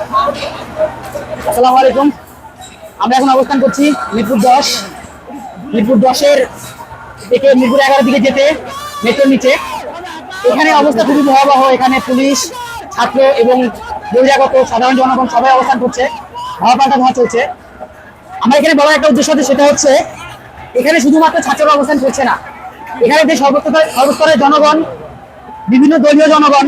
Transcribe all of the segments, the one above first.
আসসালামু আলাইকুম। আমরা এখন অবস্থান করছি মিরপুর 10। মিরপুর 10-এর থেকে মিরপুর 11-এর দিকে যেতে মেট্রোর নিচে। এখানে অবস্থা খুবই ভয়াবহ। এখানে পুলিশ, ছাত্র এবং বহিরাগত সাধারণ জনগণ সবাই অবস্থান করছে। ধোয়া পাল্টা ধোয়া চলছে। আমার এখানে বড় একটা উদ্দেশ্য আছে, সেটা হচ্ছে এখানে শুধুমাত্র ছাত্ররা অবস্থান করছে না, এখানে যে সর্বস্তরের জনগণ, বিভিন্ন দলীয় জনগণ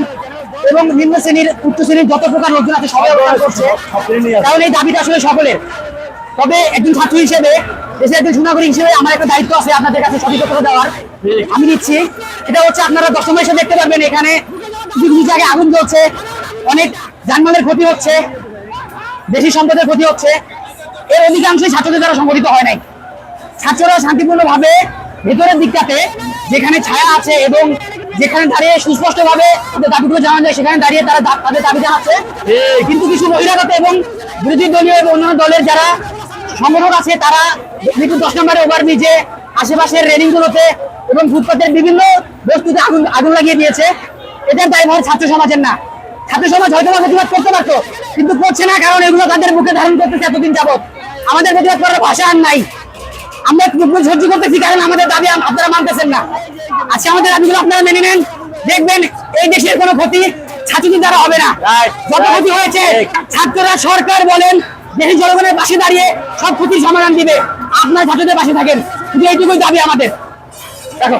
এবং নিম্ন শ্রেণীর, উচ্চ শ্রেণীর যত প্রকার লোকজন আছে সবাই অবস্থান করছে। কারণ এই দাবিটা আসলে সকলের। তবে একজন ছাত্র হিসেবে, দেশের একজন সুনাগরিক হিসেবে আমার একটা দায়িত্ব আছে আপনাদের কাছে সঠিকতা দেওয়ার, আমি নিচ্ছি। এটা হচ্ছে আপনারা দশম এসে দেখতে পারবেন এখানে কিছু জায়গায় আগুন জ্বলছে, অনেক যানবাহনের ক্ষতি হচ্ছে, দেশি সম্পদের ক্ষতি হচ্ছে। এর অধিকাংশই ছাত্রদের দ্বারা সংগঠিত হয় নাই। ছাত্ররা শান্তিপূর্ণভাবে ভেতরের দিকটাতে যেখানে ছায়া আছে এবং যেখানে দাঁড়িয়ে সুস্পষ্টভাবে দাবিগুলো জানানো যায়, সেখানে দাঁড়িয়ে তারা তাদের দাবি জানাচ্ছে। কিন্তু কিছু বহিরাগত এবং বিরোধী দলীয় এবং অন্যান্য দলের যারা সংগঠক আছে, তারা মিরপুর 10 নম্বরে ওভারব্রিজে, আশেপাশের রেলিংগুলোতে এবং ফুটপাতের বিভিন্ন বস্তুতে আগুন লাগিয়ে দিয়েছে। এটার দায়ভার ছাত্র সমাজের না। ছাত্র সমাজ হয়তো প্রতিবাদ করতে পারতো, কিন্তু করছে না, কারণ এগুলো তাদের বুকে ধারণ করতেছে এতদিন যাবত। আমাদের প্রতিবাদ করার ভাষা আর নাই। আমরা সহ্য করতেছি, কারণ আমাদের দাবি আপনারা মানতেছেন না। আজকে আমাদের দাবিগুলো আপনারা মেনে নেন, দেখবেন এই দেশের কোনো ক্ষতি ছাত্রদের দ্বারা হবে না। যত ক্ষতি হয়েছে ছাত্ররা, সরকার বলেন, দেশের জনগণের পাশে দাঁড়িয়ে সব ক্ষতির সমাধান দিবে। আপনার ছাত্রদের পাশে থাকেন, শুধু এইটুকুই দাবি আমাদের। দেখো।